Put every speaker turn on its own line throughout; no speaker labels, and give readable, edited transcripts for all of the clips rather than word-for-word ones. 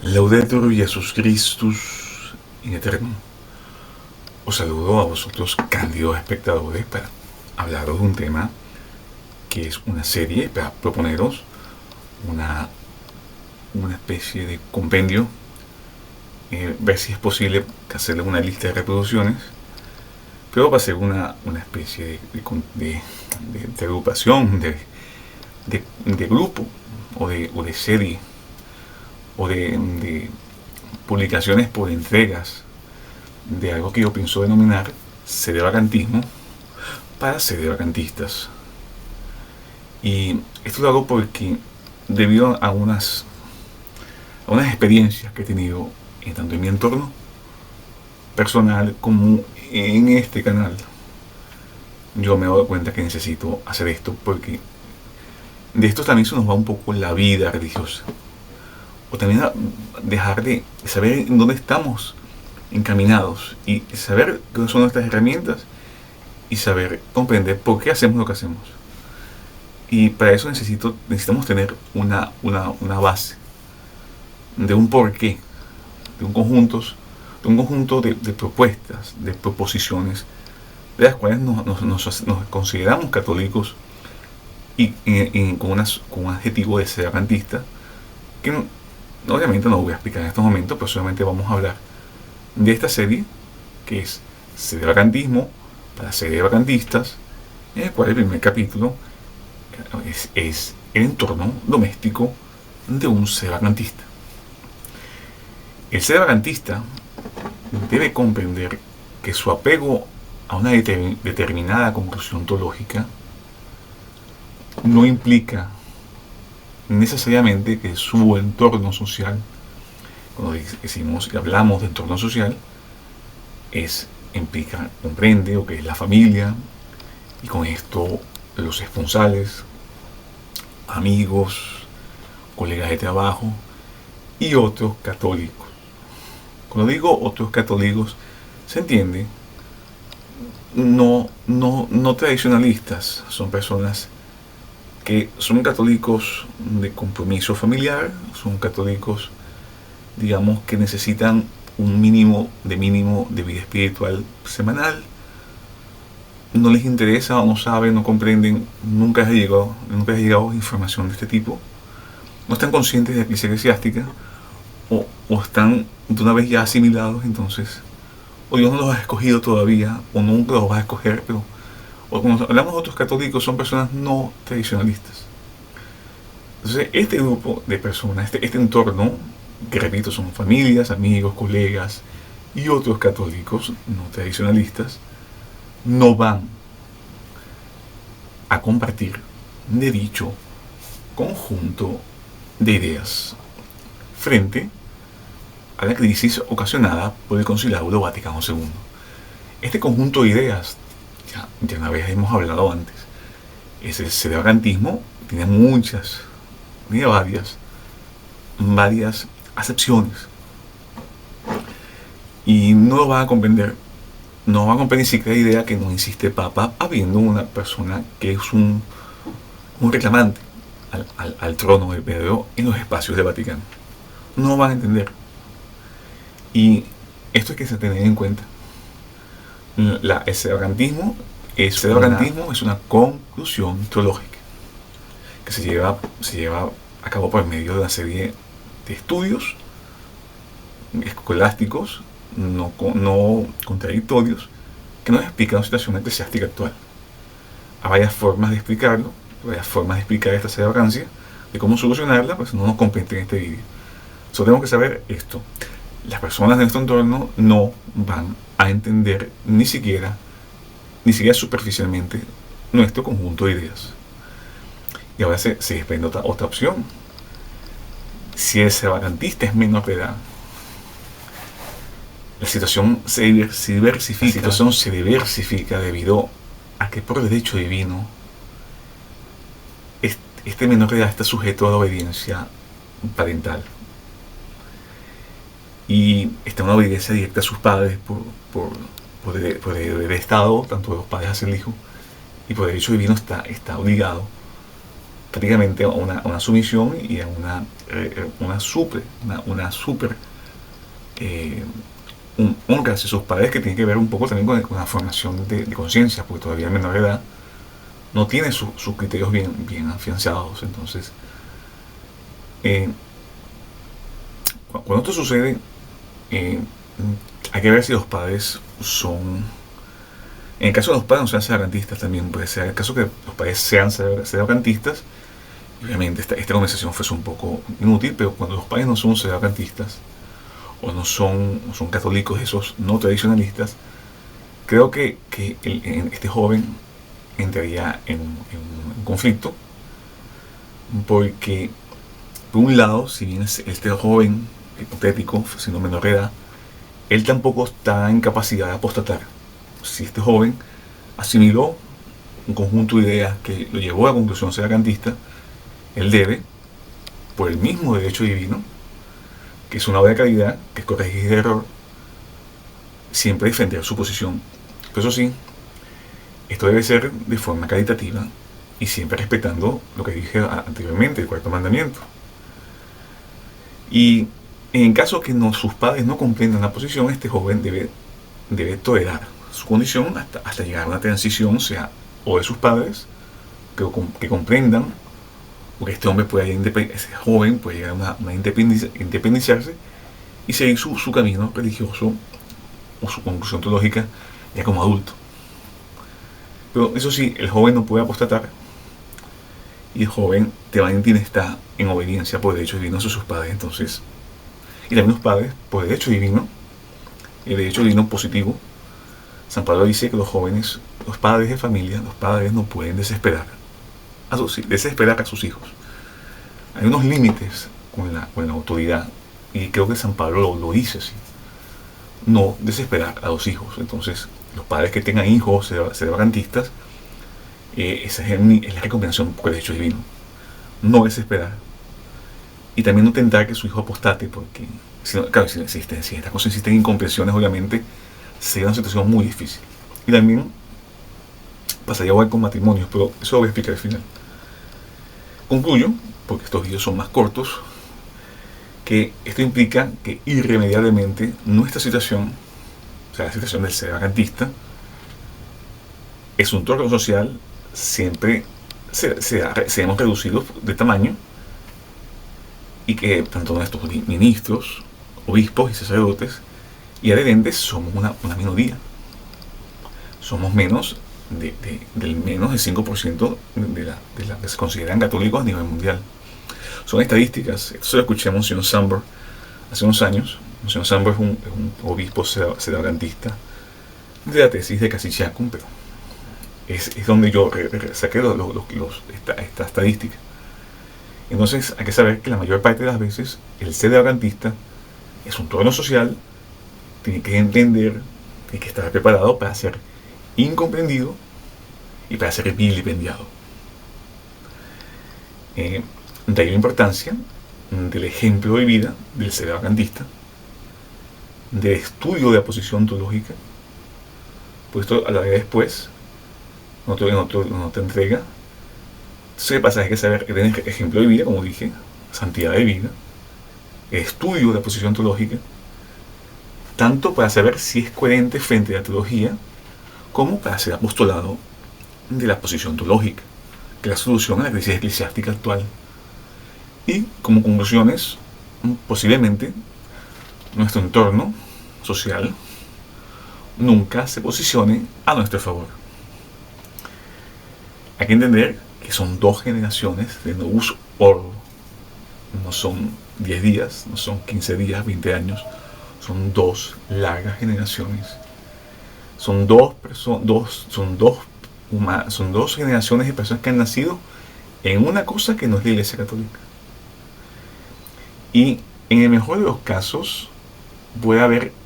Laudetur Jesus Christus in Eterno. Os saludo a vosotros, cándidos espectadores, para hablaros de un tema que es una serie, para proponeros una especie de compendio, ver si es posible hacerle una lista de reproducciones, pero va a ser una especie de agrupación, de grupo, o de serie, o de publicaciones por entregas de algo que yo pienso denominar sedevacantismo para sedevacantistas. Y esto lo hago porque, debido a unas experiencias que he tenido tanto en mi entorno personal como en este canal, yo me he dado cuenta que necesito hacer esto, porque de esto también se nos va un poco la vida religiosa, o también a dejar de saber en dónde estamos encaminados y saber qué son nuestras herramientas y saber comprender por qué hacemos lo que hacemos. Y para eso necesitamos tener una base de un porqué, de un conjunto de propuestas, de proposiciones, de las cuales nos consideramos católicos y con un adjetivo de sedevacantista, que obviamente no voy a explicar en estos momentos, pero solamente vamos a hablar de esta serie, que es Sedevacantismo para sedevacantistas, en el cual el primer capítulo es el entorno doméstico de un sedevacantista. El sedevacantista debe comprender que su apego a una determinada conclusión teológica no implica necesariamente que su entorno social, cuando decimos que hablamos de entorno social, comprende lo que es la familia, y con esto los esponsales, amigos, colegas de trabajo y otros católicos. Cuando digo otros católicos, se entiende no tradicionalistas, son personas que son católicos de compromiso familiar, son católicos, digamos, que necesitan un mínimo de vida espiritual semanal. No les interesa, o no saben, no comprenden, nunca les ha llegado información de este tipo, no están conscientes de la crisis eclesiástica, o están de una vez ya asimilados, entonces, o Dios no los ha escogido todavía, o nunca los va a escoger, pero cuando hablamos de otros católicos, son personas no tradicionalistas. Entonces, este grupo de personas, este entorno, que repito, son familias, amigos, colegas y otros católicos no tradicionalistas, no van a compartir de dicho conjunto de ideas frente a la crisis ocasionada por el Concilio Vaticano II. Este conjunto de ideas, ya una vez hemos hablado antes, es el sedevacantismo. Tiene varias acepciones, y no va a comprender ni siquiera la idea que nos insiste el Papa, habiendo una persona que es un reclamante al trono de Pedro en los espacios del Vaticano. No van a entender. Y esto hay que tener en cuenta. El sedevacantismo es una conclusión teológica que se lleva a cabo por medio de una serie de estudios escolásticos no contradictorios que nos explican la situación eclesiástica actual. Hay varias formas de explicarlo, varias formas de explicar esta sedevacancia, de cómo solucionarla, pues no nos compete en este vídeo. Solo tenemos que saber esto: las personas de nuestro entorno no van a entender ni siquiera superficialmente nuestro conjunto de ideas. Y ahora se desprende otra opción. Si el sedevacantista es menor de edad, la situación se diversifica debido a que por derecho divino este menor de edad está sujeto a la obediencia parental, y está en una obediencia directa a sus padres por el Estado, tanto de los padres hacia el hijo, y por derecho divino está obligado prácticamente a una sumisión y a una super eh, honra hacia sus padres, que tiene que ver un poco también con la formación de conciencia, porque todavía en menor de edad no tiene sus criterios bien afianzados. Entonces, eh, cuando esto sucede, eh, hay que ver si los padres son... En el caso de los padres no sean sedevacantistas, también puede ser el caso que los padres sean sedevacantistas. Obviamente esta conversación fue un poco inútil, pero cuando los padres no son sedevacantistas o no son católicos, esos no tradicionalistas, creo que este joven entraría en un conflicto, porque por un lado, si bien este joven hipotético, siendo menor de edad, él tampoco está en capacidad de apostatar. Si este joven asimiló un conjunto de ideas que lo llevó a la conclusión sedacantista, él debe, por el mismo derecho divino, que es una obra de caridad, que es corregir el error, siempre defender su posición. Pero eso sí, esto debe ser de forma caritativa y siempre respetando lo que dije anteriormente, el cuarto mandamiento. Y en caso que sus padres no comprendan la posición, este joven debe tolerar su condición hasta llegar a una transición, sea o de sus padres, que comprendan, o que este hombre ese joven puede llegar a una independizarse y seguir su camino religioso o su conclusión teológica ya como adulto. Pero eso sí, el joven no puede apostatar, y el joven también está en obediencia por derecho divino hacia sus padres. Entonces, y también los padres por derecho divino, el derecho divino positivo. San Pablo dice que los padres de familia, los padres no pueden desesperar a sus hijos. Hay unos límites con la autoridad, y creo que San Pablo lo dice así: no desesperar a los hijos. Entonces, los padres que tengan hijos sedevacantistas, esa es la recomendación por derecho divino: no desesperar, y también no tentar que su hijo apostate, porque claro, si estas cosas existen incomprensiones, obviamente sería una situación muy difícil. Y también pasaría igual con matrimonios, pero eso lo voy a explicar al final. Concluyo, porque estos vídeos son más cortos, que esto implica que irremediablemente nuestra situación, o sea, la situación del sedevacantista, es un entorno social. Siempre seremos reducidos de tamaño, y que tanto nuestros ministros, obispos y sacerdotes y adherentes somos una minoría. Somos menos del menos del 5% de la que se consideran católicos a nivel mundial. Son estadísticas. Esto se lo escuché a Monsignor Samber hace unos años. Monsignor Samber es un obispo sedevacantista de la tesis de Casichacum, pero es donde yo saqué esta estadística. Entonces hay que saber que la mayor parte de las veces el sedevacantista es un entorno social, tiene que entender, tiene que estar preparado para ser incomprendido y para ser vilipendiado. De ahí la importancia del ejemplo de vida del sedevacantista, del estudio de la posición teológica, pues esto a la vez después no te entrega. Entonces, ¿qué pasa? Hay que saber que tienes ejemplo de vida, como dije, santidad de vida, estudio de la posición teológica, tanto para saber si es coherente frente a la teología, como para ser apostolado de la posición teológica, que es la solución a la crisis eclesiástica actual. Y como conclusiones, posiblemente nuestro entorno social nunca se posicione a nuestro favor. Hay que entender que son 2 generaciones de Novus Ordo. No son 10 días, no son 15 días, 20 años. Son 2 largas generaciones. Son dos generaciones de personas que han nacido en una cosa que no es la Iglesia Católica. Y en el mejor de los casos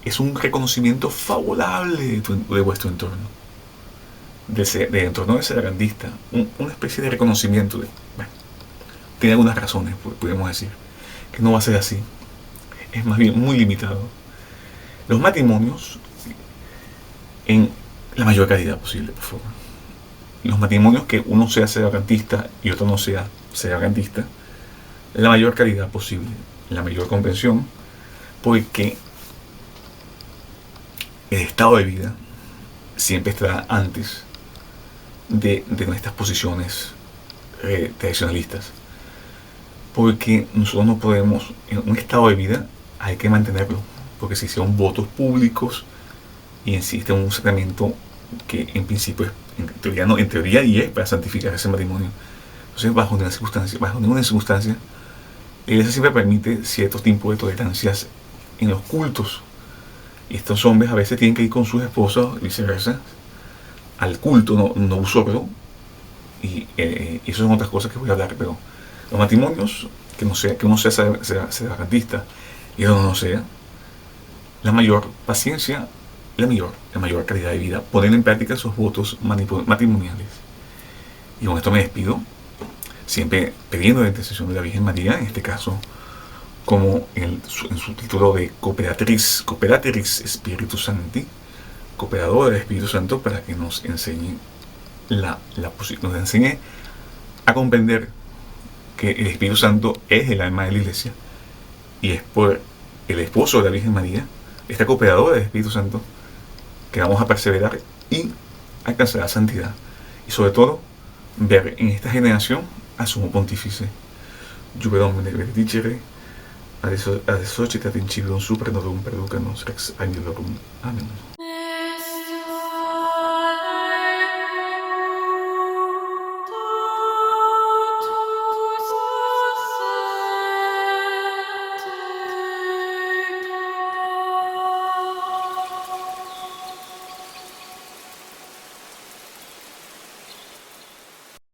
es un reconocimiento favorable de vuestro entorno, del entorno del sedevacantista, una especie de reconocimiento tiene algunas razones, podemos decir, que no va a ser así, es más bien muy limitado. Los matrimonios, en la mayor calidad posible, por favor. Los matrimonios que uno sea sedevacantista y otro no sea, sedevacantista, la mayor calidad posible, la mayor comprensión, porque el estado de vida siempre estará antes de nuestras posiciones tradicionalistas. Porque nosotros no podemos, en un estado de vida hay que mantenerlo, porque si son votos públicos y existe un sacramento que en principio es, en teoría no, en teoría y es para santificar ese matrimonio. Entonces, bajo ninguna circunstancia, la iglesia siempre permite ciertos tipos de tolerancias en los cultos. Y estos hombres a veces tienen que ir con sus esposas y viceversa al culto, no usurro. Y eso son otras cosas que voy a hablar, pero los matrimonios, que uno sea sedevacantista y uno no sea, la mayor paciencia, la mayor calidad de vida, poner en práctica esos votos matrimoniales. Y con esto me despido, siempre pidiendo la intercesión de la Virgen María, en este caso, como en su título de Cooperatrix Spiritus Sancti, cooperador del Espíritu Santo, para que nos enseñe nos enseñe a comprender que el Espíritu Santo es el alma de la Iglesia y es por el esposo de la Virgen María, esta cooperadora del Espíritu Santo, que vamos a perseverar y alcanzar la santidad. Y sobre todo, ver en esta generación a Sumo Pontífice. Juve Domine benedicere, ad societate in civilum super norum perducanos rex angelorum. Amén.